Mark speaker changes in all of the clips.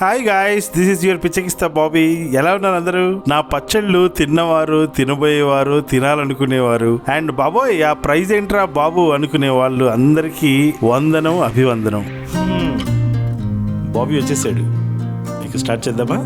Speaker 1: Hi guys, this is your Pichekkista Bobby. ఎలా ఉన్నారు అందరూ? నా పచ్చళ్ళు తిన్నవారు, తినబోయేవారు, తినాలనుకునేవారు అండ్ బాబోయ్ ఆ ప్రైజ్ ఏంట్రా బాబు అనుకునే వాళ్ళు అందరికీ వందనం, అభివందనం. బాబీ వచ్చేసాడు. ఇక స్టార్ట్ చేద్దామా?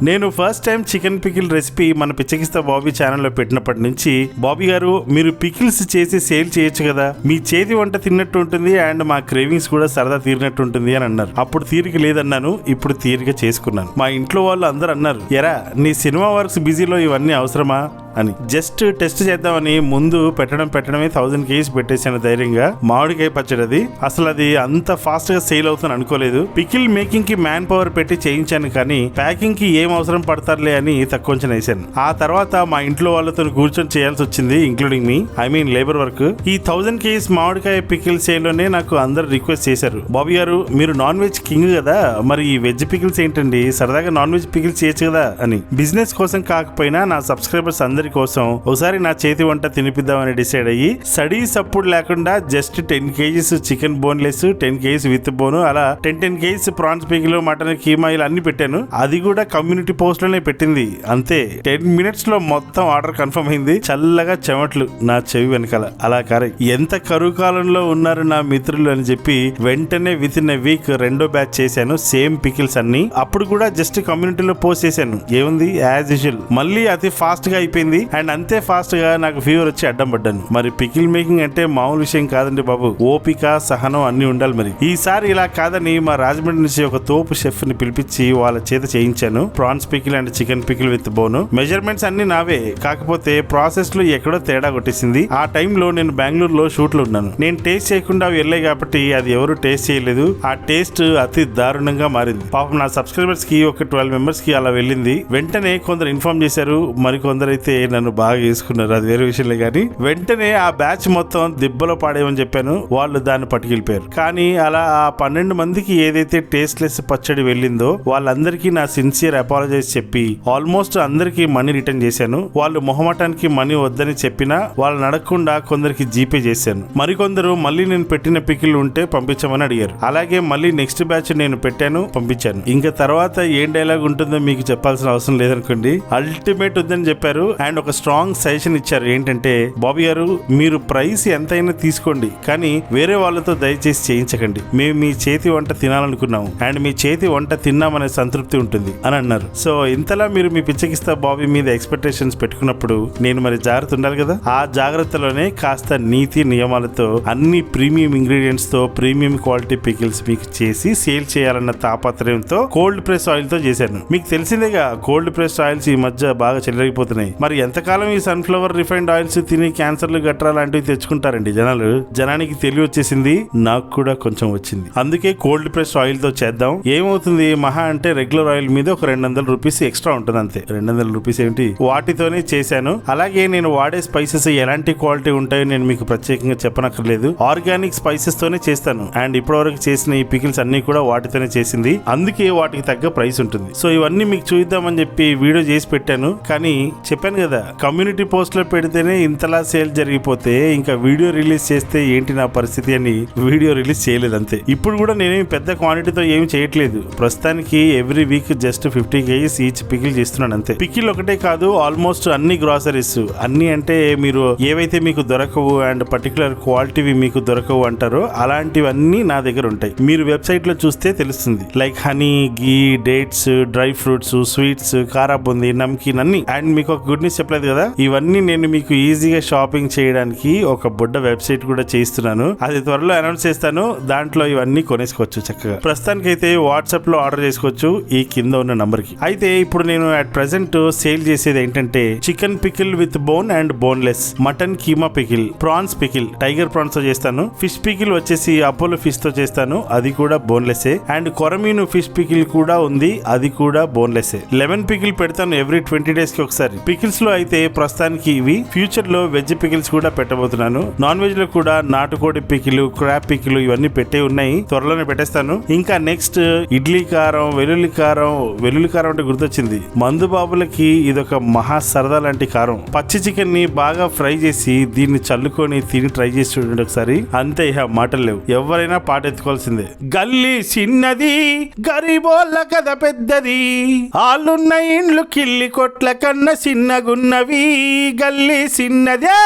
Speaker 1: నేను first time chicken pickle recipe మన పిచ్చకిస్తా బాబీ ఛానల్లో పెట్టినప్పటి నుంచి బాబీ గారు మీరు పికిల్స్ చేసి సేల్ చేయొచ్చు కదా, మీ చేతి వంట తిన్నట్టు ఉంటుంది అండ్ మా క్రేవింగ్స్ కూడా సరదా తీరినట్టు ఉంటుంది అని అన్నారు. అప్పుడు తీరిక లేదన్నాను, ఇప్పుడు తీరిక చేసుకున్నాను. మా ఇంట్లో వాళ్ళు అందరు అన్నారు, ఎరా నీ సినిమా వర్క్స్ బిజీలో ఇవన్నీ అవసరమా అని. జస్ట్ టెస్ట్ చేద్దామని ముందు పెట్టడమే 1000 కేజీస్ పెట్టేసాను ధైర్యంగా. మామిడికాయ పచ్చడి అది. అసలు అది అంత ఫాస్ట్ గా సేల్ అవుతుంది అనుకోలేదు. పికిల్ మేకింగ్ కి మ్యాన్ పవర్ పెట్టి చేయించాను, కానీ ప్యాకింగ్ కి ఏం అవసరం పడతారులే అని తక్కువ వేసాను. ఆ తర్వాత మా ఇంట్లో వాళ్ళతో కూర్చొని చేయాల్సి వచ్చింది, including me, I mean labour work. ఈ 1000 కేజీస్ మామిడికాయ పికిల్ సేల్ లోనే నాకు అందరు రిక్వెస్ట్ చేశారు, బాబీ గారు మీరు నాన్ వెజ్ కింగ్ కదా, మరి ఈ వెజ్ పికిల్స్ ఏంటండి, సరదాగా నాన్ వెజ్ పికిల్స్ చేయొచ్చు కదా అని. బిజినెస్ కోసం కాకపోయినా నా సబ్స్క్రైబర్స్ అందరి కోసం ఒకసారి నా చేతి వంట తినిపిద్దామని డిసైడ్ అయ్యి స్టడీస్ అప్పుడు లేకుండా just 10 kgs chicken boneless, 10 kgs with bone, అలా 10 kgs prawns pickle, mutton keema ఇలా అన్ని పెట్టాను. అది కూడా కమ్యూనిటీ పోస్ట్ లోనే పెట్టింది. అంతే 10 మినిట్స్ లో మొత్తం ఆర్డర్ కన్ఫర్మ్ అయింది. చల్లగా చెమట్లు నా చెవి వెనకాల అలా కారే. ఎంత కరువు కాలంలో ఉన్నారు నా మిత్రులు అని చెప్పి వెంటనే విత్ ఇన్ ఎ వీక్ రెండో బ్యాచ్ చేశాను, సేమ్ పికిల్స్ అన్ని. అప్పుడు కూడా జస్ట్ కమ్యూనిటీలో పోస్ట్ చేశాను, ఏముంది యాజ్ యూజువల్. మళ్ళీ అతి ఫాస్ట్ గా అయిపోయింది అండ్ అంతే ఫాస్ట్ గా నాకు ఫీవర్ వచ్చి అడ్డం పడ్డాను. మరి పికిల్ మేకింగ్ అంటే మామూలు విషయం కాదండి బాబు, ఓపిక సహనం అన్ని ఉండాలి. మరి ఈసారి ఇలా కాదని మా రాజమండ్రి నుంచి ఒక తోపు షెఫ్ ని పిలిపించి వాళ్ళ చేత చేయించాను prawns pickle and chicken pickle with bone. Measurements అన్ని నావే, కాకపోతే ప్రాసెస్ లో ఎక్కడో తేడా కొట్టేసింది. ఆ టైంలో నేను బెంగళూరులో షూట్ లో ఉన్నాను. నేను టేస్ట్ చేయకుండా వెళ్ళాయి కాబట్టి అది ఎవరు టేస్ట్ చేయలేదు. ఆ టేస్ట్ అతి దారుణంగా మారింది. పాపం నా సబ్స్క్రైబర్స్ కి ఒక 12 మెంబర్స్ కి అలా వెళ్ళింది. వెంటనే కొందరు ఇన్ఫార్మ్ చేశారు, మరికొందరు అయితే నన్ను బాగా చేసుకున్నారు, అది వేరే విషయంలో. కానీ వెంటనే ఆ బ్యాచ్ మొత్తం దిబ్బలో పాడేయమని చెప్పాను, వాళ్ళు దాన్ని పట్టుకెళ్ళిపోయారు. కానీ అలా ఆ 12 మందికి ఏదైతే టేస్ట్ లెస్ పచ్చడి వెళ్ళిందో వాళ్ళందరికీ నా సిన్సియర్ అపాలజైజ్ చెప్పి ఆల్మోస్ట్ అందరికి మనీ రిటర్న్ చేశాను. వాళ్ళు మొహమాటానికి మనీ వద్దని చెప్పినా వాళ్ళని అడగకుండా కొందరికి జీపే చేశాను. మరికొందరు మళ్ళీ నేను పెట్టిన పికిల్ ఉంటే పంపించమని అడిగారు. అలాగే మళ్ళీ నెక్స్ట్ బ్యాచ్ నేను పెట్టాను, పంపించాను. ఇంకా తర్వాత ఏం డైలాగ్ ఉంటుందో మీకు చెప్పాల్సిన అవసరం లేదనుకోండి. అల్టిమేట్ ఉందని చెప్పారు అండ్ ఒక స్ట్రాంగ్ సజెషన్ ఇచ్చారు. ఏంటంటే బాబీ గారు మీరు ప్రైస్ ఎంతైనా తీసుకోండి, కానీ వేరే వాళ్ళతో దయచేసి చేయించకండి. మేము మీ చేతి వంట తినాలనుకున్నాము అండ్ మీ చేతి వంట తిన్నామనే సంతృప్తి ఉంటుంది అని అన్నారు. సో ఇంతలా మీరు మీ పిచ్చకిస్తా బాబీ మీద ఎక్స్పెక్టేషన్స్ పెట్టుకున్నప్పుడు నేను మరి జాగ్రత్త ఉండాలి కదా. ఆ జాగ్రత్తలోనే కాస్త నీతి నియమాలతో అన్ని ప్రీమియం ఇంగ్రీడియంట్స్ తో ప్రీమియం క్వాలిటీ పికిల్స్ మీకు చేసి సేల్ చేయాలన్న తాపత్రయంతో కోల్డ్ ప్రెస్ ఆయిల్ తో చేశాను. మీకు తెలిసిందేగా కోల్డ్ ప్రెస్ ఆయిల్స్ ఈ మధ్య బాగా చెలరేగిపోతున్నాయి. మరి ఎంతకాలం ఈ సన్ఫ్లవర్ రిఫైన్డ్ ఆయిల్స్ తిని క్యాన్సర్లు గట్రా లాంటివి తెచ్చుకుంటారండి జనాలు. జనానికి తెలివి వచ్చేసింది, నాకు కూడా కొంచెం వచ్చింది. అందుకే కోల్డ్ ప్రెస్ ఆయిల్ తో చేద్దాం. ఏమవుతుంది మహా అంటే రెగ్యులర్ ఆయిల్ మీద ఒక 200 రూపీస్ ఎక్స్ట్రా ఉంటుంది అంతే. 200 రూపీస్ ఏంటి, వాటితోనే చేశాను. అలాగే నేను వాడే స్పైసెస్ ఎలాంటి క్వాలిటీ ఉంటాయో నేను మీకు ప్రత్యేకంగా చెప్పనక్కర్లేదు. ఆర్గానిక్ స్పైసెస్ తోనే చేస్తాను అండ్ ఇప్పటివరకు చేసిన ఈ పికిల్స్ అన్ని కూడా వాటితోనే చేసింది. అందుకే వాటికి తగ్గ ప్రైస్ ఉంటుంది. సో ఇవన్నీ మీకు చూద్దామని చెప్పి వీడియో చేసి పెట్టాను. కానీ చెప్పాను కదా, కమ్యూనిటీ పోస్ట్ లో పెడితేనే ఇంతలా సేల్ జరిగిపోతే ఇంకా వీడియో రిలీజ్ చేస్తే ఏంటి నా పరిస్థితి అని వీడియో రిలీజ్ చేయలేదు అంతే. ఇప్పుడు కూడా నేనేమి పెద్ద క్వాంటిటీతో ఏమి చేయట్లేదు. ప్రస్తుతానికి every week just 50 kgs each pickle చేస్తున్నాను అంతే. పికిల్ ఒకటే కాదు, ఆల్మోస్ట్ అన్ని గ్రాసరీస్, అన్ని అంటే మీరు ఏవైతే మీకు దొరకవు అండ్ పర్టికులర్ క్వాలిటీవి మీకు దొరకవు అంటారో అలాంటివన్నీ నా దగ్గర ఉంటాయి. మీరు వెబ్సైట్ లో చూస్తే తెలుస్తుంది. లైక్ హనీ, గీ, డేట్స్, డ్రై ఫ్రూట్స్, స్వీట్స్, కారా బూందీ, నమ్కీన్ అన్ని. అండ్ మీకు ఒక గుడ్ న్యూస్ చెప్పలేదు కదా, ఇవన్నీ నేను మీకు ఈజీగా షాపింగ్ చేయడానికి ఒక బుడ్డ వెబ్సైట్ కూడా చేస్తున్నాను. అది త్వరలో అనౌన్స్ చేస్తాను. దాంట్లో ఇవన్నీ కొనేసుకోవచ్చు చక్కగా. ప్రస్తుతానికి అయితే వాట్సాప్ లో ఆర్డర్ చేసుకోవచ్చు ఈ కింద ఉన్న నంబర్ కి. అయితే ఇప్పుడు నేను అట్ ప్రెసెంట్ సేల్ చేసేది ఏంటంటే chicken pickle with bone and boneless, mutton keema pickle, prawns pickle tiger prawns తో చేస్తాను, ఫిష్ పికిల్ వచ్చేసి అపోలో ఫిష్ తో చేస్తాను, అది కూడా బోన్లెస్, అండ్ కొరమీను ఫిష్ పికిల్ కూడా ఉంది, అది కూడా బోన్లెస్. లెమన్ పికిల్ పెడతాను ఎవ్రీ 20 డేస్ కి ఒకసారి. పికిల్స్ లో అయితే ప్రస్తుతానికి ఇవి. ఫ్యూచర్ లో వెజ్ పికిల్స్ కూడా పెట్టబోతున్నాను. నాన్ వెజ్ లో కూడా నాటుకోడి పికిలు, క్రాబ్ పికిలు ఇవన్నీ పెట్టే ఉన్నాయి, త్వరలోనే పెట్టేస్తాను. ఇంకా నెక్స్ట్ ఇడ్లీ కారం, వెల్లుల్లి కారం కారం అంటే గుర్తొచ్చింది. మందు బాబులకి ఇదొక మహా సరదా లాంటి కారం. పచ్చి చికెన్ ని బాగా ఫ్రై చేసి దీన్ని చల్లుకొని తిని ట్రై చేసి చూడండి ఒకసారి. అంతే, ఇహ మాటలు లేవు, ఎవరైనా పాట ఎత్తుకోవాల్సిందే. గల్లీ చిన్నది, గరీబోళ్ళ కథ పెద్దది, ఆళ్ళున్న ఇండ్లు కిల్లి కొట్ల కన్నా చిన్నగున్నవి, గల్లీ చిన్నదే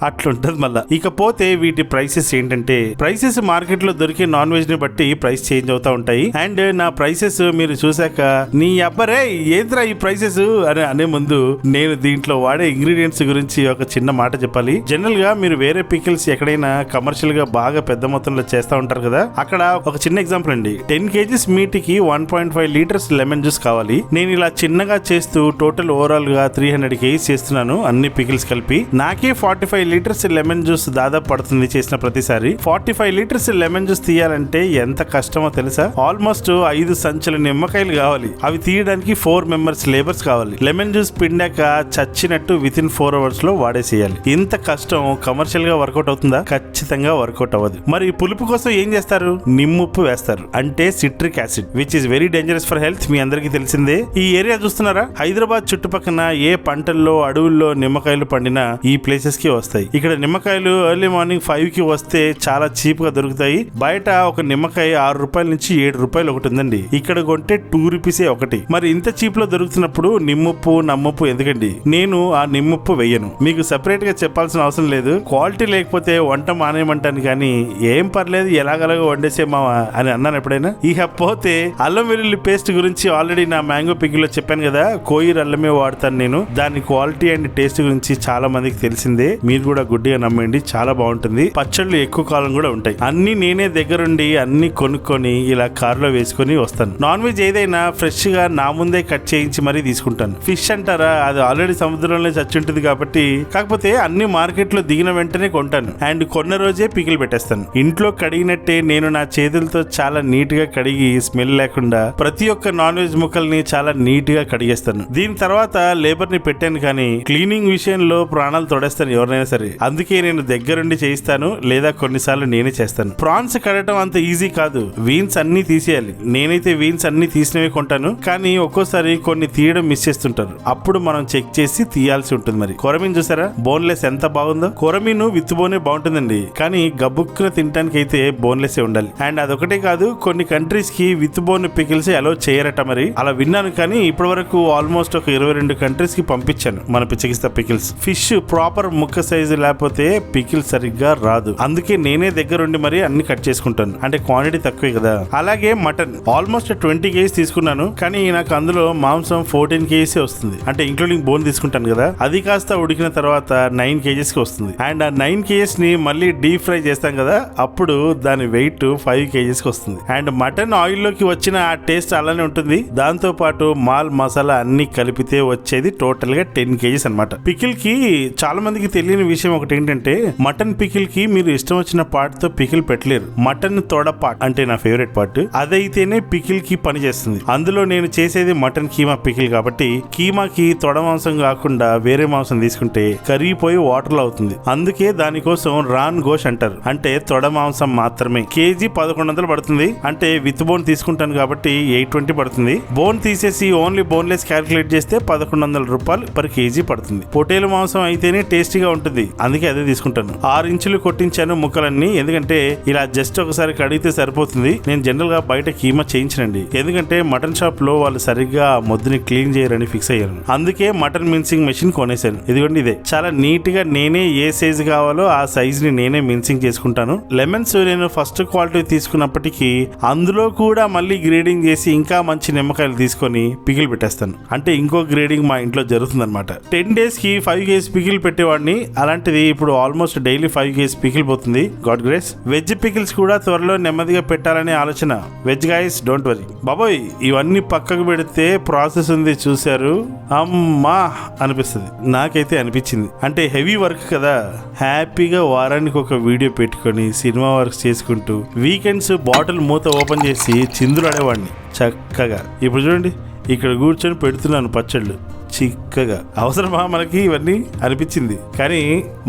Speaker 1: అట్లుంటది మళ్ళా. ఇకపోతే వీటి ప్రైసెస్ ఏంటంటే, ప్రైసెస్ మార్కెట్ లో దొరికే నాన్ వెజ్ ని బట్టి ప్రైస్ చేంజ్ అవుతా ఉంటాయి. అండ్ నా ప్రైసెస్ మీరు చూసాక నీ అబ్బరే ఏంద్రా ఈ ప్రైసెస్ అని అనే ముందు నేను దీంట్లో వాడే ఇంగ్రీడియంట్స్ గురించి ఒక చిన్న మాట చెప్పాలి. జనరల్ గా మీరు వేరే పికిల్స్ ఎక్కడైనా కమర్షియల్ గా బాగా పెద్ద మొత్తంలో చేస్తా ఉంటారు కదా, అక్కడ ఒక చిన్న ఎగ్జాంపుల్ అండి. 10 kgs మీట్ కి 1.5 లీటర్స్ లెమన్ జ్యూస్ కావాలి. నేను ఇలా చిన్నగా చేస్తూ టోటల్ ఓవరాల్ గా 300 kgs చేస్తున్నాను అన్ని పికిల్స్ కలిపి. నాకే 45 లీటర్స్ లెమన్ జ్యూస్ దాదాపు పడుతుంది చేసిన ప్రతిసారి. 45 లీటర్స్ లెమన్ జ్యూస్ తీయాలంటే ఎంత కష్టమో తెలుసా? ఆల్మోస్ట్ 5 సంచుల నిమ్మకాయలు కావాలి. అవి తీయడానికి 4 మెంబర్స్ లేబర్స్ కావాలి. లెమన్ జ్యూస్ పిండాక చచ్చినట్టు విత్ ఇన్ 4 hours లో వాడేసేయాలి. ఇంత కష్టం కమర్షియల్ గా వర్కౌట్ అవుతుందా? ఖచ్చితంగా వర్కౌట్ అవ్వదు. మరి పులుపు కోసం ఏం చేస్తారు? నిమ్ముప్పు వేస్తారు, అంటే citric acid, which is very dangerous for health. మీ అందరికీ తెలిసిందే. ఈ ఏరియా చూస్తున్నారా, హైదరాబాద్ చుట్టుపక్కల ఏ పంటల్లో అడవుల్లో నిమ్మకాయలు పండినా ఈ ప్లేసెస్ కి వస్తాయి. ఇక్కడ నిమ్మకాయలు ఎర్లీ మార్నింగ్ 5 కి వస్తే చాలా చీప్ గా దొరుకుతాయి. బయట ఒక నిమ్మకాయ 6 రూపాయల నుంచి 7 రూపాయలు ఒకటి ఉందండి. ఇక్కడ కొంటే 2 రూపీసే ఒకటి. మరి ఇంత చీప్ లో దొరుకుతున్నప్పుడు నిమ్ముప్పు నమ్ముప్పు ఎందుకండి? నేను ఆ నిమ్ముప్పు వెయ్యను. మీకు సెపరేట్ గా చెప్పాల్సిన అవసరం లేదు. క్వాలిటీ లేకపోతే వంట మానేయమంటాను, కానీ ఏం పర్లేదు ఎలాగలాగో వండేసేమావా అని అన్నాను ఎప్పుడైనా. ఇకపోతే అల్లం వెల్లుల్లి పేస్ట్ గురించి ఆల్రెడీ నా మ్యాంగో పికిల్ లో చెప్పాను కదా, కోయిర్ అల్లమే వాడతాను నేను. దాని క్వాలిటీ అండ్ టేస్ట్ గురించి చాలా మందికి తెలిసిందే. మీరు కూడా గుడ్డిగా నమ్మండి, చాలా బాగుంటుంది. పచ్చళ్ళు ఎక్కువ కాలం కూడా ఉంటాయి. అన్ని నేనే దగ్గరుండి అన్ని కొనుక్కొని ఇలా కారులో వేసుకొని వస్తాను. నాన్ వెజ్ ఏదైనా ఫ్రెష్ గా నా ముందే కట్ చేయించి మరీ తీసుకుంటాను. ఫిష్ అంటారా, అది ఆల్రెడీ సముద్రంలో చచ్చి ఉంటుంది కాబట్టి, కాకపోతే అన్ని మార్కెట్ లో దిగిన వెంటనే కొంటాను అండ్ కొన్న రోజే పికిల్ పెట్టేస్తాను. ఇంట్లో కడిగినట్టే నేను నా చేతులతో చాలా నీట్ గా కడిగి స్మెల్ లేకుండా ప్రతి ఒక్క నాన్ వెజ్ ముక్కల్ని చాలా నీట్ గా కడిగేస్తాను. దీని తర్వాత లేబర్ ని పెట్టాను, కానీ క్లీనింగ్ విషయంలో ప్రాణాలు తోడేస్తాను ఎవరైనా సరే. అందుకే నేను దగ్గరుండి చేయిస్తాను, లేదా కొన్నిసార్లు నేనే చేస్తాను. ప్రాన్స్ కడటం అంత ఈజీ కాదు. వీన్స్ అన్ని తీసేయాలి. నేనైతే వీన్స్ అన్ని తీసినవి కొంటాను, కానీ ఒక్కోసారి కొన్ని తీయడం మిస్ చేస్తుంటారు. అప్పుడు మనం చెక్ చేసి తీయాల్సి ఉంటుంది. మరి కొరమీన్ చూసారా, బోన్లెస్ ఎంత బాగుందో. కొరమీను విత్ బోనే బాగుంటుందండి, కానీ గబుక్కున తినడానికి అయితే బోన్లెస్ ఉండాలి. అండ్ అదొకటే కాదు, కొన్ని కంట్రీస్ కి విత్ బోన్ పికిల్స్ అలో చేయరట. మరి అలా విన్నాను, కానీ ఇప్పటి వరకు ఆల్మోస్ట్ ఒక 22 కంట్రీస్ కి పంపించాను మన పిచ్చకిస్తా పికిల్స్. ఫిష్ ప్రాపర్ ముక్క సైజు లేకపోతే పికిల్ సరిగ్గా రాదు. అందుకే నేనే దగ్గరుండి మరి అన్ని కట్ చేసుకుంటాను, అంటే క్వాంటిటీ తక్కువే కదా. అలాగే మటన్ ఆల్మోస్ట్ 20 kgs తీసుకున్నాను, కానీ నాకు అందులో మాంసం 14 kgs వస్తుంది, అంటే ఇంక్లూడింగ్ బోన్ తీసుకుంటాను కదా. అది కాస్త ఉడికిన తర్వాత 9 kgs కి వస్తుంది. అండ్ ఆ 9 kgs ని మళ్ళీ డీప్ ఫ్రై చేస్తాం కదా, అప్పుడు దాని వెయిట్ 5 kgs కి వస్తుంది. అండ్ మటన్ ఆయిల్ లోకి వచ్చిన ఆ టేస్ట్ అలానే ఉంటుంది. దాంతో పాటు మాల్ మసాలా అన్ని కలిపితే వచ్చేది టోటల్ గా 10 kgs అనమాట. పికిల్ కి చాలా మందికి తెలియని విషయం ఒకటి ఏంటంటే, మటన్ పికిల్ కి మీరు ఇష్టం వచ్చిన పార్ట్ తో పికిల్ పెట్టలేరు. మటన్ తొడ పార్ట్ అంటే నా ఫేవరెట్ పార్ట్, అదైతేనే పికిల్ కి పని చేస్తుంది. అందులో నేను చేసేది మటన్ కీమా పికిల్ కాబట్టి, కీమాకి తొడ మాంసం కాకుండా వేరే మాంసం తీసుకుంటే కరిగిపోయి వాటర్ అవుతుంది. అందుకే దానికోసం రాన్ గోష్ అంటారు, అంటే తొడ మాంసం మాత్రమే. కేజీ 1100 పడుతుంది. అంటే విత్ బోన్ తీసుకుంటాను కాబట్టి 820 పడుతుంది. బోన్ తీసేసి ఓన్లీ బోన్లెస్ క్యాల్కులేట్ చేస్తే 1100 రూపాయలు పర్ కేజీ పడుతుంది. పొటేలు మాంసం అయితేనే టేస్టీగా ఉంటుంది, అందుకే అదే తీసుకుంటాను. 6 ఇంచులు కొట్టించాను ముక్కలన్నీ, ఎందుకంటే ఇలా జస్ట్ ఒకసారి కడిగితే సరిపోతుంది. నేను జనరల్ గా బయట కీమా చేయించనండి, ఎందుకంటే మటన్ షాప్ లో వాళ్ళు సరిగ్గా మొద్దుని క్లీన్ చేయరని ఫిక్స్ అయ్యాను. అందుకే మటన్ మిన్సింగ్ మెషిన్ కొనేసాను. ఇదిగోండి ఇదే, చాలా నీట్ గా నేనే ఏ సైజ్ కావాలో ఆ సైజ్ ని నేనే మిన్సింగ్ చేసుకుంటాను. లెమన్స్ నేను ఫస్ట్ క్వాలిటీ తీసుకున్నప్పటికీ అందులో కూడా మళ్ళీ గ్రేడింగ్ చేసి ఇంకా మంచి నిమ్మకాయలు తీసుకొని పికిల్ పెట్టేస్తాను. అంటే ఇంకో గ్రేడింగ్ మా ఇంట్లో జరుగుతుంది అనమాట. 10 days కి 5 kgs పికిల్ పెట్టేవాడిని, అలాంటిది ఇప్పుడు ఆల్మోస్ట్ డైలీ 5 kgs పికిల్ పోతుంది. God grace. వెజ్ పికిల్స్ కూడా త్వరలో నెమ్మదిగా పెట్టాలనే ఆలోచన. Veg guys don't worry. బాబోయ్, ఇవన్నీ పక్కకు పెడితే ప్రాసెస్ ఉంది చూశారు, అమ్మా అనిపిస్తుంది. నాకైతే అనిపించింది. అంటే హెవీ వర్క్ కదా, హ్యాపీగా వారానికి ఒక వీడియో పెట్టుకొని సినిమా వర్క్ చేసుకుంటూ వీకెండ్స్ బాటిల్ మూత ఓపెన్ చేసి చిందులు ఆడేవాడిని చక్కగా. ఇప్పుడు చూడండి, ఇక్కడ కూర్చొని పెడుతున్నాను పచ్చళ్ళు. చిక్కగా. అవసరమా మనకి ఇవన్నీ అనిపించింది. కానీ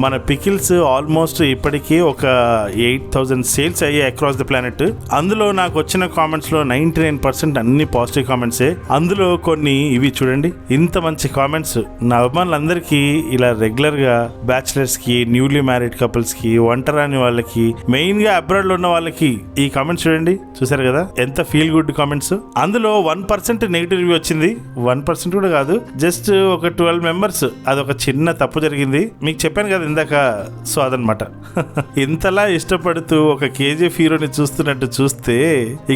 Speaker 1: మన పికిల్స్ ఆల్మోస్ట్ ఇప్పటికే ఒక 8,000 సేల్స్ అయ్యాయి అక్రాస్ ద ప్లానెట్. అందులో నాకు వచ్చిన కామెంట్స్ లో 99% అన్ని పాజిటివ్ కామెంట్సే. అందులో కొన్ని ఇవి చూడండి, ఇంత మంచి కామెంట్స్. నా అభిమానులందరికీ ఇలా రెగ్యులర్ గా బ్యాచిలర్స్ కి, న్యూలీ మ్యారీడ్ కపుల్స్ కి, ఒంటరాని వాళ్ళకి, మెయిన్ గా అబ్రాడ్ లో ఉన్న వాళ్ళకి ఈ కామెంట్స్ చూడండి. చూసారు కదా ఎంత ఫీల్ గుడ్ కామెంట్స్. అందులో 1% నెగిటివ్ రివ్యూ వచ్చింది. 1% కూడా కాదు, జస్ట్ ఒక 12 మెంబర్స్. అదొక చిన్న తప్పు జరిగింది, మీకు చెప్పాను కదా ఇందాక. సో అదనమాట. ఇంతలా ఇష్టపడుతూ ఒక కేజీఎఫ్ హీరోని చూస్తున్నట్టు చూస్తే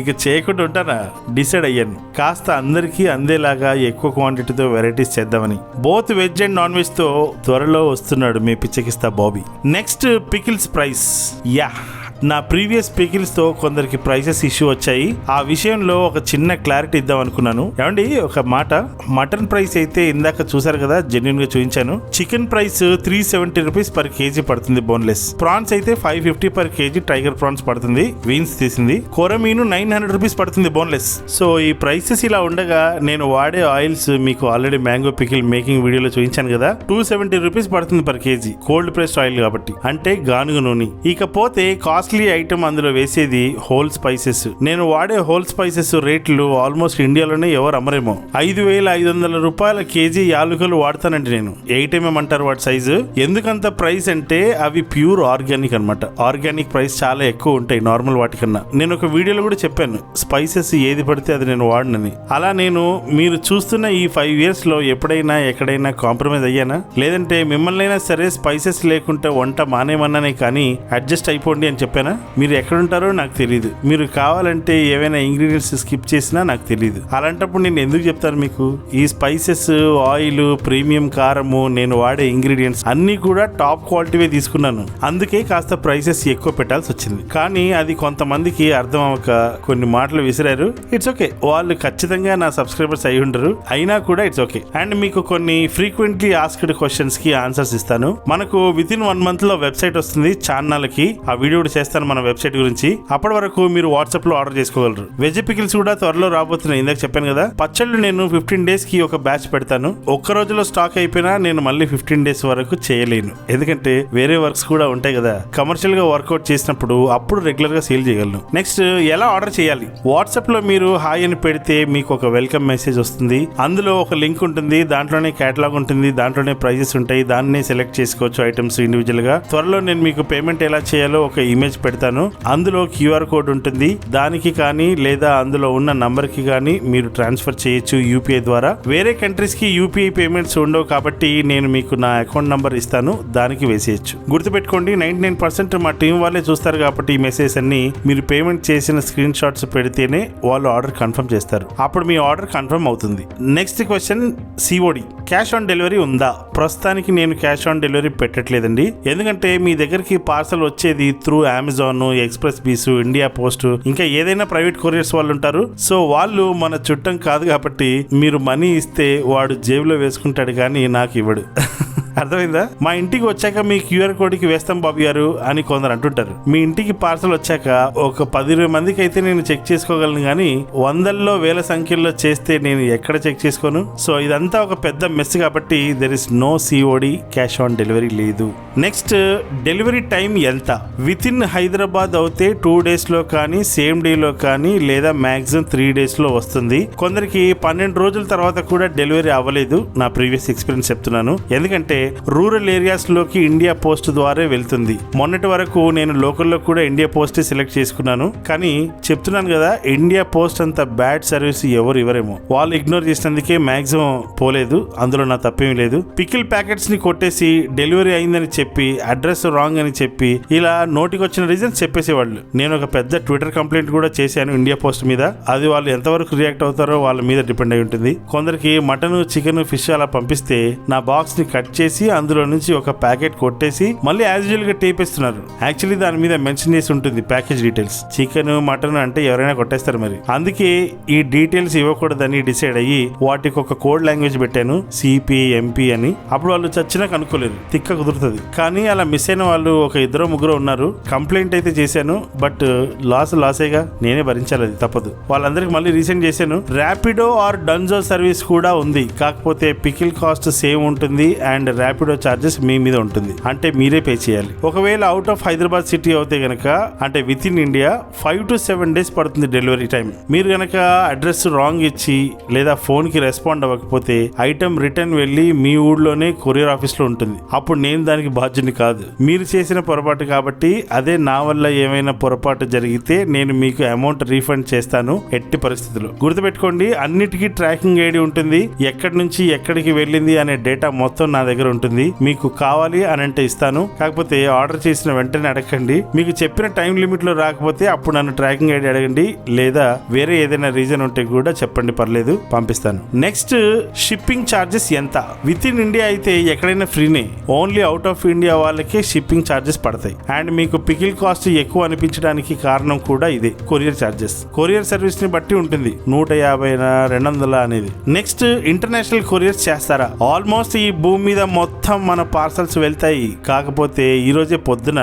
Speaker 1: ఇక చేయకుండా ఉంటానా? డిసైడ్ అయ్యాను, కాస్త అందరికీ అందేలాగా ఎక్కువ క్వాంటిటీతో వెరైటీస్ చేద్దామని. Both veg and non veg తో త్వరలో వస్తున్నాడు మీ Pichekkista Bobby. Next pickles price. Yeah, నా ప్రీవియస్ పికిల్స్ తో కొందరికి ప్రైసెస్ ఇష్యూ వచ్చాయి. ఆ విషయంలో ఒక చిన్న క్లారిటీ ఇద్దాం అనుకున్నాను. ఏమండి ఒక మాట, మటన్ ప్రైస్ అయితే ఇందాక చూసారు కదా, జెన్యున్ గా చూపించాను. Chicken price 370 rupees per KG పడుతుంది బోన్లెస్. ప్రాన్స్ అయితే 550 పర్ కేజీ టైగర్ ప్రాన్స్ పడుతుంది, వీన్స్ తీసింది. కొరమీను 900 రూపీస్ పడుతుంది బోన్లెస్. సో ఈ ప్రైసెస్ ఇలా ఉండగా నేను వాడే ఆయిల్స్ మీకు ఆల్రెడీ మ్యాంగో పికిల్ మేకింగ్ వీడియోలో చూపించాను కదా, 270 రూపీస్ పడుతుంది per KG, cold pressed oil కాబట్టి, అంటే గానుగ నూనె. ఇకపోతే కాస్ట్లీ ఐటమ్ అందులో వేసేది హోల్ స్పైసెస్. నేను వాడే హోల్ స్పైసెస్ రేట్లు ఆల్మోస్ట్ ఇండియాలోనే ఎవరు అమ్మరేమో. 5,500 రూపాయల కేజీ యాలుకలు వాడతానండి నేను. 8mm అంటారు వాటి సైజు. ఎందుకంత ప్రైస్ అంటే అవి ప్యూర్ ఆర్గానిక్ అనమాట. ఆర్గానిక్ ప్రైస్ చాలా ఎక్కువ ఉంటాయి నార్మల్ వాటికన్నా. నేను ఒక వీడియోలో కూడా చెప్పాను, స్పైసెస్ ఏది పడితే అది నేను వాడనని. అలా నేను మీరు చూస్తున్న ఈ 5 years లో ఎప్పుడైనా ఎక్కడైనా కాంప్రమైజ్ అయ్యానా? లేదంటే మిమ్మల్ని అయినా సరే స్పైసెస్ లేకుంటే వంట మానేమన్నానే కానీ అడ్జస్ట్ అయిపోండి అని చెప్పాను? మీరు ఎక్కడుంటారో నాకు తెలియదు. మీరు కావాలంటే ఏవైనా ఇంగ్రీడియంట్స్ స్కిప్ చేసినా నాకు తెలియదు. అలాంటప్పుడు నేను ఎందుకు చెప్తాను మీకు? ఈ స్పైసెస్, ఆయిల్, ప్రీమియం కారము, నేను వాడే ఇంగ్రీడియంట్స్ అన్ని కూడా టాప్ క్వాలిటీవే తీసుకున్నాను. అందుకే కాస్త ప్రైసెస్ ఎక్కువ పెట్టాల్సి వచ్చింది. కానీ అది కొంతమందికి అర్థం అవ్వక కొన్ని మాటలు విసిరారు. ఇట్స్ ఓకే, వాళ్ళు ఖచ్చితంగా నా సబ్స్క్రైబర్స్ అయి ఉండరు, అయినా కూడా ఇట్స్ ఓకే. అండ్ మీకు కొన్ని ఫ్రీక్వెంట్లీ ఆస్క్డ్ క్వశ్చన్స్ కి ఆన్సర్స్ ఇస్తాను. మనకు వితిన్ 1 month లో వెబ్సైట్ వస్తుంది ఛానల్కి. ఆ వీడియో చేస్తాను మన వెబ్సైట్ గురించి. అప్పటి వరకు మీరు వాట్సాప్ లో ఆర్డర్ చేసుకోగలరు. వెజ్ పికిల్స్ కూడా త్వరలో రాబోతున్నాయి. ఇందాక చెప్పాను కదా, పచ్చళ్ళు నేను 15 days కి ఒక బ్యాచ్ పెడతాను. ఒక్క రోజులో స్టాక్ అయిపోయినా నేను మళ్ళీ 15 days వరకు చేయలేను, ఎందుకంటే వేరే వర్క్స్ కూడా ఉంటాయి కదా. కమర్షియల్ గా వర్కౌట్ చేసినప్పుడు అప్పుడు రెగ్యులర్ గా సేల్ చేయగలను. నెక్స్ట్ ఎలా ఆర్డర్ చేయాలి? వాట్సాప్ లో మీరు హాయ్ అని పెడితే మీకు ఒక వెల్కమ్ మెసేజ్ వస్తుంది. అందులో ఒక లింక్ ఉంటుంది, దాంట్లోనే కేటలాగ్ ఉంటుంది, దాంట్లోనే ప్రైజెస్ ఉంటాయి. దాన్నే సెలెక్ట్ చేసుకోవచ్చు ఐటమ్స్ ఇండివిజువల్ గా. త్వరలో నేను మీకు పేమెంట్ ఎలా చేయాలో ఒక ఇమేజ్ పెడతాను. అందులో QR కోడ్ ఉంటుంది, దానికి కానీ లేదా అందులో ఉన్న నంబర్ కి కానీ మీరు ట్రాన్స్ఫర్ చేయొచ్చు UPI ద్వారా. వేరే కంట్రీస్ కి UPI పేమెంట్స్ ఉండవు కాబట్టి నేను మీకు నా అకౌంట్ నంబర్ ఇస్తాను, దానికి వేసేయచ్చు. గుర్తుపెట్టుకోండి, 99% మా టీం వాళ్ళే చూస్తారు కాబట్టి ఈ మెసేజ్ అన్ని మీరు పేమెంట్ చేసిన స్క్రీన్ షాట్స్ పెడితేనే వాళ్ళు ఆర్డర్ కన్ఫర్మ్ చేస్తారు. అప్పుడు మీ ఆర్డర్ కన్ఫర్మ్ అవుతుంది. Next question, COD cash on delivery ఉందా? ప్రస్తుతానికి నేను క్యాష్ ఆన్ డెలివరీ పెట్టట్లేదండి. ఎందుకంటే మీ దగ్గరికి పార్సల్ వచ్చేది త్రూ అమెజాన్, ఎక్స్ప్రెస్ బీస్, ఇండియా పోస్ట్, ఇంకా ఏదైనా ప్రైవేట్ కొరియర్స్ వాళ్ళు ఉంటారు. సో వాళ్ళు మన చుట్టం కాదు కాబట్టి మీరు మనీ ఇస్తే వాడు జేబులో వేసుకుంటాడు కానీ నాకు ఇవ్వడు. అర్థమైందా? మా ఇంటికి వచ్చాక మీ QR కోడ్ కి వేస్తాం బాబు గారు అని కొందరు అంటుంటారు. మీ ఇంటికి పార్సల్ వచ్చాక ఒక 10-20 మందికి అయితే నేను చెక్ చేసుకోగలను, కానీ వందల్లో వేల సంఖ్యలో చేస్తే నేను ఎక్కడ చెక్ చేసుకోను. సో ఇదంతా ఒక పెద్ద మెస్ కాబట్టి there is no COD, cash on delivery లేదు. నెక్స్ట్, డెలివరీ టైం ఎంత? విత్ ఇన్ హైదరాబాద్ అయితే 2 days లో కానీ, సేమ్ డే లో కానీ, లేదా మాక్సిమం 3 days లో వస్తుంది. కొందరికి 12 రోజుల తర్వాత కూడా డెలివరీ అవ్వలేదు. నా ప్రీవియస్ ఎక్స్పీరియన్స్ చెప్తున్నాను. ఎందుకంటే రూరల్ ఏరియాస్ లోకి ఇండియా పోస్ట్ ద్వారా వెళ్తుంది. మొన్నటి వరకు నేను లోకల్లో కూడా ఇండియా పోస్ట్ సెలెక్ట్ చేసుకున్నాను. కానీ చెప్తున్నాను కదా, ఇండియా పోస్ట్ అంత బ్యాడ్ సర్వీస్ ఎవరు ఇవ్వరేమో. వాళ్ళు ఇగ్నోర్ చేసినందుకే మాక్సిమం పోలేదు. అందులో నా తప్పేమీ లేదు. పికిల్ ప్యాకెట్స్ ని కొట్టేసి డెలివరీ అయిందని చెప్పి, అడ్రస్ రాంగ్ అని చెప్పి, ఇలా నోటికి వచ్చిన రీజన్స్ చెప్పేసేవాళ్ళు. నేను ఒక పెద్ద ట్విట్టర్ కంప్లైంట్ కూడా చేశాను ఇండియా పోస్ట్ మీద. అది వాళ్ళు ఎంతవరకు రియాక్ట్ అవుతారో వాళ్ళ మీద డిపెండ్ అయి ఉంటుంది. కొందరికి మటన్, చికెన్, ఫిష్ అలా పంపిస్తే నా బాక్స్ ని కట్ చేసి చేసి అందులో నుంచి ఒక ప్యాకెట్ కొట్టేసి మళ్ళీ యాజ్ యూజువల్ గా టేప్ ఇస్తున్నారు. యాక్చువల్లీ దాని మీద మెన్షన్ చేసి ఉంటుంది ప్యాకేజ్ డీటెయిల్స్. చికెన్ మటన్ అంటే ఎవరైనా కొట్టేస్తారు మరి. అందుకే ఈ డీటెయిల్స్ ఇవ్వకూడదని డిసైడ్ అయ్యి వాటికి ఒక కోడ్ లాంగ్వేజ్ పెట్టాను, సిపి ఎంపీ అని. అప్పుడు వాళ్ళు చచ్చినా కనుక్కోలేరు, తిక్క కుదురుతుంది. కానీ అలా మిస్ అయిన వాళ్ళు ఒక 2-3 ఉన్నారు. కంప్లైంట్ అయితే చేశాను, బట్ లాసేగా, నేనే భరించాలి, అది తప్పదు. వాళ్ళందరికి మళ్ళీ రీసెంట్ చేశాను. ర్యాపిడో ఆర్ డన్జో సర్వీస్ కూడా ఉంది, కాకపోతే పికిల్ కాస్ట్ సేమ్ ఉంటుంది అండ్ ర్యాపిడో చార్జెస్ మీ మీద ఉంటుంది, అంటే మీరే పే చేయాలి. ఒకవేళ అవుట్ ఆఫ్ హైదరాబాద్ సిటీ అయితే గనక, అంటే with in India 5 to 7 days పడుతుంది డెలివరీ టైం. మీరు గనక అడ్రస్ రాంగ్ ఇచ్చి లేదా ఫోన్ కి రెస్పాండ్ అవ్వకపోతే ఐటమ్ రిటర్న్ వెళ్ళి మీ ఊళ్ళోనే కొరియర్ ఆఫీస్ లో ఉంటుంది. అప్పుడు నేను దానికి బాధ్యుని కాదు, మీరు చేసిన పొరపాటు కాబట్టి. అదే నా వల్ల ఏమైనా పొరపాటు జరిగితే నేను మీకు అమౌంట్ రీఫండ్ చేస్తాను ఎట్టి పరిస్థితుల్లో. గుర్తుపెట్టుకోండి, అన్నిటికీ ట్రాకింగ్ ఐడి ఉంటుంది. ఎక్కడి నుంచి ఎక్కడికి వెళ్ళింది అనే డేటా మొత్తం నా దగ్గర ఉంటుంది. మీకు కావాలి అని అంటే ఇస్తాను, కాకపోతే ఆర్డర్ చేసిన వెంటనే అడగండి. మీకు చెప్పిన టైం లిమిట్ లో రాకపోతే అప్పుడు నన్ను ట్రాకింగ్ ఐడి అడగండి, లేదా వేరే ఏదైనా రీజన్ ఉంటే కూడా చెప్పండి, పర్లేదు, పంపిస్తాను. నెక్స్ట్, షిప్పింగ్ ఛార్జెస్ ఎంత? విత్ ఇన్ ఇండియా అయితే ఎక్కడైనా ఫ్రీనే, ఓన్లీ అవుట్ ఆఫ్ ఇండియా వాళ్ళకే షిప్పింగ్ ఛార్జెస్ పడతాయి. అండ్ మీకు పికిల్ కాస్ట్ ఎక్కువ అనిపించడానికి కారణం కూడా ఇదే, కొరియర్ ఛార్జెస్. కొరియర్ సర్వీస్ ని బట్టి ఉంటుంది, 150-200 అనేది. నెక్స్ట్, ఇంటర్నేషనల్ కొరియర్స్ చేస్తారా? ఆల్మోస్ట్ ఈ భూమి మీద మొత్తం మన పార్సల్స్ వెళ్తాయి. కాకపోతే ఈ రోజే పొద్దున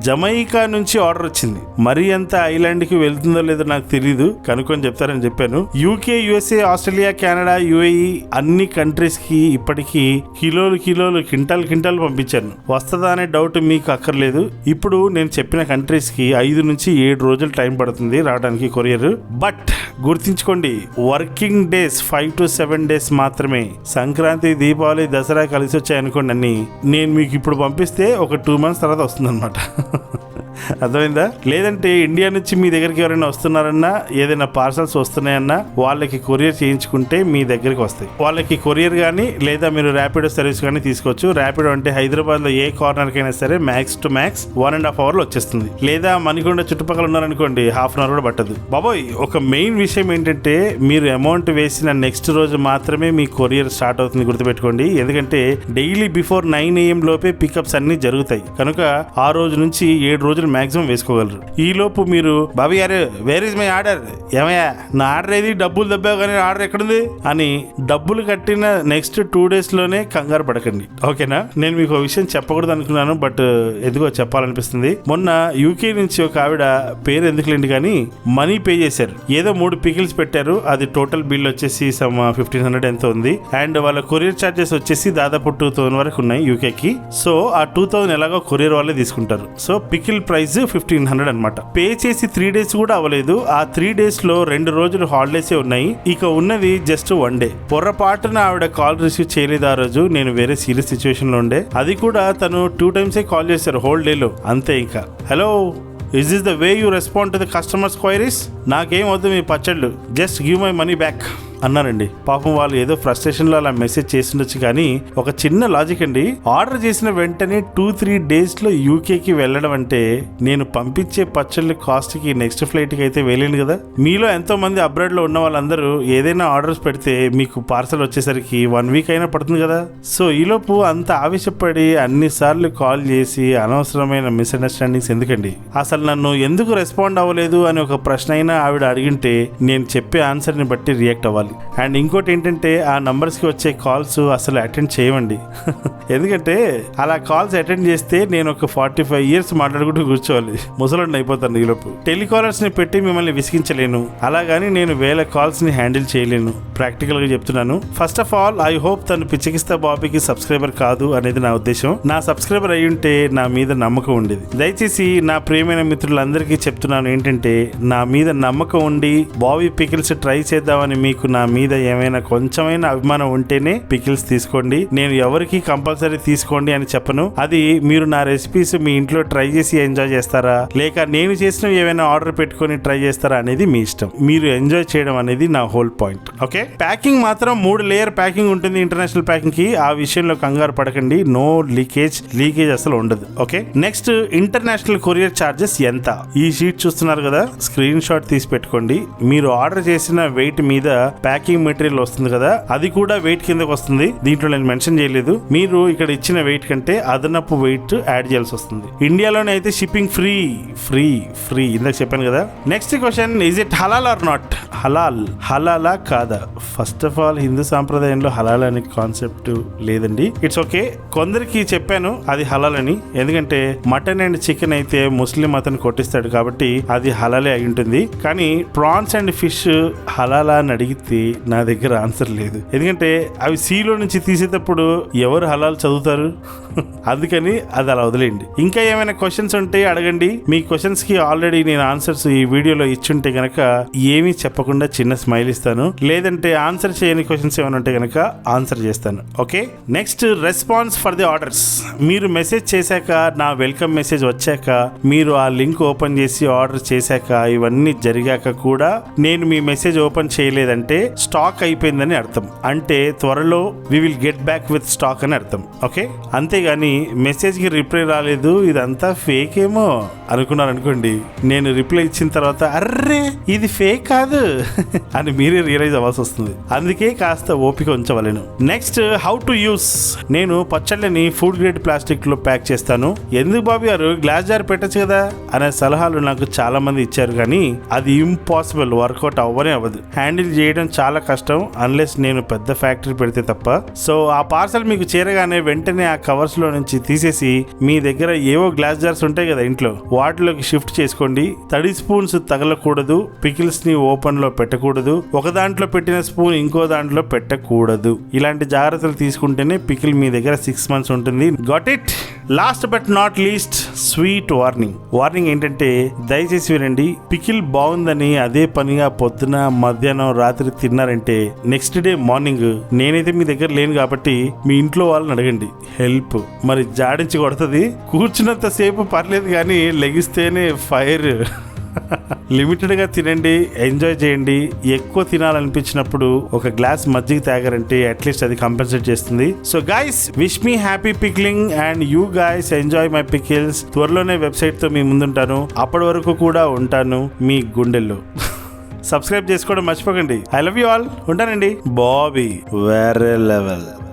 Speaker 1: జమైకా నుంచి ఆర్డర్ వచ్చింది. మరి అంత ఐలాండ్ కి వెళ్తుందో లేదో నాకు తెలియదు, కనుక్కొని చెప్తారని చెప్పాను. UK, USA, Australia, Canada, UAE అన్ని కంట్రీస్ కి ఇప్పటికీ కిలోలు క్వింటాల్ పంపించాను. వస్తుందా అనే డౌట్ మీకు అక్కర్లేదు. ఇప్పుడు నేను చెప్పిన కంట్రీస్ కి 5 నుంచి 7 రోజులు టైం పడుతుంది రావడానికి కొరియర్. బట్ గుర్తించుకోండి, వర్కింగ్ డేస్ 5 to 7 days మాత్రమే. సంక్రాంతి, దీపావళి, దసరా కలిసి వచ్చాయి అనుకోండి అన్ని. నేను మీకు ఇప్పుడు పంపిస్తే ఒక 2 months తర్వాత వస్తుంది అనమాట. అర్థమైందా? లేదంటే ఇండియా నుంచి మీ దగ్గరికి ఎవరైనా వస్తున్నారన్నా, ఏదైనా పార్సల్స్ వస్తున్నాయన్నా వాళ్ళకి కొరియర్ చేయించుకుంటే మీ దగ్గరికి వస్తాయి. వాళ్ళకి కొరియర్ కానీ లేదా మీరు ర్యాపిడో సర్వీస్ కానీ తీసుకోవచ్చు. ర్యాపిడో అంటే హైదరాబాద్ లో ఏ కార్నర్ కైనా సరే మ్యాక్స్ టు మ్యాక్స్ 1.5 hours వచ్చేస్తుంది. లేదా మణికొండ చుట్టుపక్కల ఉన్నారనుకోండి, 1/2 hour కూడా పట్టదు. బాబోయ్, ఒక మెయిన్ విషయం ఏంటంటే మీరు అమౌంట్ వేసిన నెక్స్ట్ రోజు మాత్రమే మీ కొరియర్ స్టార్ట్ అవుతుంది, గుర్తుపెట్టుకోండి. ఎందుకంటే డైలీ బిఫోర్ 9 AM లోపే పికప్స్ అన్ని జరుగుతాయి కనుక ఆ రోజు నుంచి 7 రోజులు మాక్సిమం వేసుకోగలరు. ఈ లోపు మీరు, బాబీ గారు వేర్ ఇస్ మై ఆర్డర్, ఏమయ్యా నా ఆర్డర్ ఏది, డబ్బులు దబ్బావు కానీ ఆర్డర్ ఎక్కడుంది అని డబ్బులు కట్టిన నెక్స్ట్ 2 days లోనే కంగారు పడకండి, ఓకేనా? నేను మీకు ఒక విషయం చెప్పకూడదు అనుకున్నాను, బట్ ఎందుకో చెప్పాలనిపిస్తుంది. మొన్న యూకే నుంచి ఒక ఆవిడ, పేరు ఎందుకులేండి కానీ, మనీ పే చేశారు. ఏదో 3 పికిల్స్ పెట్టారు. అది టోటల్ బిల్ వచ్చేసి 1500 ఎంత ఉంది. అండ్ వాళ్ళ కొరియర్ చార్జెస్ వచ్చేసి దాదాపు 2000 వరకు ఉన్నాయి యూకేకి. సో ఆ 2000 ఎలాగో కొరియర్ వాళ్ళే తీసుకుంటారు. సో పికిల్ ప్రైస్ 1500 అనమాట. పే చేసి 3 days కూడా అవ్వలేదు. ఆ 3 days లో 2 రోజులు హాలిడేసే ఉన్నాయి. ఇక ఉన్నది జస్ట్ 1 day. పొర్రపాటున ఆవిడ కాల్ రిసీవ్ చేయలేదు ఆ రోజు. నేను వేరే సీరియస్ సిచ్యువేషన్ లో ఉండే. అది కూడా తను 2 times కాల్ చేశారు హోల్ డే లో. అంతే. ఇంకా hello, is this the way you respond to the customers queries? నాకేం వద్దు మీ పచ్చళ్ళు, just give my money back అన్నారండి. పాపం వాళ్ళు ఏదో ఫ్రస్ట్రేషన్ లో అలా మెసేజ్ చేస్తుండొచ్చు, కానీ ఒక చిన్న లాజిక్ అండి. ఆర్డర్ చేసిన వెంటనే 2-3 days లో యూకేకి వెళ్ళడం అంటే నేను పంపించే పచ్చళ్ళ కాస్ట్ కి నెక్స్ట్ ఫ్లైట్ కి అయితే వెళ్ళింది కదా. మీలో ఎంతో మంది అబ్రాడ్ లో ఉన్న వాళ్ళందరూ ఏదైనా ఆర్డర్స్ పెడితే మీకు పార్సల్ వచ్చేసరికి 1 week అయినా పడుతుంది కదా. సో ఈలోపు అంత ఆవేశపడి అన్నిసార్లు కాల్ చేసి అనవసరమైన మిస్అండర్స్టాండింగ్స్ ఎందుకండి? అసలు నన్ను ఎందుకు రెస్పాండ్ అవ్వలేదు అని ఒక ప్రశ్న అయినా ఆవిడ అడిగింటే నేను చెప్పే ఆన్సర్ ని బట్టి రియాక్ట్ అవ్వాలి. అండ్ ఇంకోటి ఏంటంటే, ఆ నంబర్స్ కి వచ్చే కాల్స్ అసలు అటెండ్ చేయమండి. ఎందుకంటే అలా కాల్స్ అటెండ్ చేస్తే నేను ఒక 45 years మాట్లాడుకుంటూ కూర్చోవాలి, ముసలోడిని అయిపోతాను. ఈలోపు టెలికాలర్స్ ని పెట్టి మిమ్మల్ని విసిగించలేను, అలాగని నేను వేల కాల్స్ ని హ్యాండిల్ చేయలేను. ప్రాక్టికల్ గా చెప్తున్నాను. First of all I hope తను పిచ్చకిస్తా బాబీకి సబ్స్క్రైబర్ కాదు అనేది నా ఉద్దేశం. నా సబ్స్క్రైబర్ అయి ఉంటే నా మీద నమ్మకం ఉండేది. దయచేసి నా ప్రియమైన మిత్రులందరికీ చెప్తున్నాను ఏంటంటే, నా మీద నమ్మకం ఉండి బాబీ పికిల్స్ ట్రై చేద్దామని మీకు నా మీద ఏమైనా కొంచెమైనా అభిమానం ఉంటేనే పికిల్స్ తీసుకోండి. నేను ఎవరికి కంపల్సరీ తీసుకోండి అని చెప్పను. అది మీరు నా రెసిపీస్ మీ ఇంట్లో ట్రై చేసి ఎంజాయ్ చేస్తారా, లేక నేను చేసినవి ఏమైనా ఆర్డర్ పెట్టుకొని ట్రై చేస్తారా అనేది మీ ఇష్టం. మీరు ఎంజాయ్ చేయడం అనేది నా హోల్ పాయింట్. ఓకే, ప్యాకింగ్ మాత్రం 3 layer ప్యాకింగ్ ఉంటుంది ఇంటర్నేషనల్ ప్యాకింగ్ కి. ఆ విషయంలో కంగారు పడకండి, నో లీకేజ్ అసలు ఉండదు. Okay, next, international courier charges ఎంత? ఈ షీట్ చూస్తున్నారు కదా, స్క్రీన్ షాట్ తీసి పెట్టుకోండి. మీరు ఆర్డర్ చేసిన వెయిట్ మీద ప్యాకింగ్ మెటీరియల్ వస్తుంది కదా, అది కూడా వెయిట్ కిందకి వస్తుంది. దీంట్లో నేను మెన్షన్ చేయలేదు. మీరు ఇక్కడ ఇచ్చిన వెయిట్ కంటే అదనపు వెయిట్ యాడ్ చేయాల్సి వస్తుంది. ఇండియాలోనే అయితే షిప్పింగ్ ఫ్రీ ఫ్రీ ఫ్రీ ఇందాక చెప్పాను కదా. Next question, is it halal or not? హలాలా కాదా? ఫస్ట్ ఆఫ్ ఆల్ హిందూ సాంప్రదాయంలో హలాల్ అనే కాన్సెప్ట్ లేదండి. It's okay. కొందరికి చెప్పాను అది హలాల్ అని, ఎందుకంటే మటన్ అండ్ చికెన్ అయితే ముస్లిం అతను కొట్టిస్తాడు కాబట్టి అది హలాలే అయి ఉంటుంది. కానీ ప్రాన్స్ అండ్ ఫిష్ హలాలా అని అడిగితే నా దగ్గర ఆన్సర్ లేదు. ఎందుకంటే అవి సీలో నుంచి తీసేటప్పుడు ఎవరు హలాల్ చదువుతారు? అందుకని అది అలా వదిలేయండి. ఇంకా ఏమైనా క్వశ్చన్స్ ఉంటే అడగండి. మీ క్వశ్చన్స్ కి ఆల్రెడీ నేను ఆన్సర్స్ ఈ వీడియోలో ఇచ్చుంటే గనక ఏమీ చెప్పకుండా చిన్న స్మైల్ ఇస్తాను. లేదంటే ఆన్సర్ చేయని క్వశ్చన్స్ ఏమైనా ఉంటే గనక ఆన్సర్ చేస్తాను. Okay. Next, response for the orders. మీరు మెసేజ్ చేశాక, నా వెల్కమ్ మెసేజ్ వచ్చాక, మీరు ఆ లింక్ ఓపెన్ చేసి ఆర్డర్ చేశాక, ఇవన్నీ జరిగాక కూడా నేను మీ మెసేజ్ ఓపెన్ చేయలేదంటే స్టాక్ అయిపోయిందని అర్థం. అంటే త్వరలో we will get back with stock అని అర్థం. ఓకే. అంతేగాని మెసేజ్ కి రిప్లై రాలేదు, ఇదంతా ఫేక్ ఏమో అనుకున్నారు అనుకోండి, నేను రిప్లై ఇచ్చిన తర్వాత అర్రే ఇది ఫేక్ కాదు అని మీరే రియలైజ్ అవ్వాల్సి వస్తుంది. అందుకే కాస్త ఓపిక ఉంచవలేను. Next, how to use. నేను పచ్చళ్ళని ఫుడ్ గ్రేడ్ ప్లాస్టిక్ లో ప్యాక్ చేస్తాను. ఎందుకు బాబు గారు గ్లాస్ జార్ పెట్టచ్చు కదా అనే సలహాలు నాకు చాలా మంది ఇచ్చారు, కానీ అది ఇంపాసిబుల్, వర్కౌట్ అవ్వనే అవ్వదు. హ్యాండిల్ చేయడం చాలా కష్టం అన్లెస్ నేను పెద్ద ఫ్యాక్టరీ పెడితే తప్ప. సో ఆ పార్సల్ మీకు చేరగానే వెంటనే ఆ కవర్స్ లో నుంచి తీసేసి మీ దగ్గర ఏవో గ్లాస్ జార్స్ ఉంటాయి కదా ఇంట్లో, వాటిలోకి షిఫ్ట్ చేసుకోండి. తడి స్పూన్స్ తగలకూడదు, పికిల్స్ ని ఓపెన్ లో పెట్టకూడదు, ఒక దాంట్లో పెట్టిన స్పూన్ ఇంకో దాంట్లో పెట్టకూడదు. ఇలాంటి జాగ్రత్తలు తీసుకుంటేనే పికిల్ మీ దగ్గర 6 months ఉంటుంది. Got it. Last but not least, sweet warning ఏంటంటే దయచేసి వినండి. పికిల్ బాగుందని అదే పనిగా పొద్దున మధ్యాహ్నం రాత్రి తిన్నారంటే నెక్స్ట్ డే మార్నింగ్ నేనైతే మీ దగ్గర లేను కాబట్టి మీ ఇంట్లో వాళ్ళని అడగండి హెల్ప్. మరి జాడించి కొడుతుంది. కూర్చున్నంత సేపు పర్లేదు కానీ లెగిస్తేనే ఫైర్. లిమిటెడ్ గా తినండి, ఎంజాయ్ చేయండి. ఎక్కువ తినాలనిపించినప్పుడు ఒక గ్లాస్ మజ్జిగ తాగారంటే అట్లీస్ట్ అది కంపెన్సేట్ చేస్తుంది. So guys, wish me happy pickling and you guys enjoy my pickles. త్వరలోనే వెబ్సైట్ తో మీ ముందుంటాను. అప్పటి వరకు కూడా ఉంటాను మీ గుండెల్లో. సబ్స్క్రైబ్ చేసుకోవడం మర్చిపోకండి. I love you all. ఉంటానండి. బాబీ వేరే లెవెల్.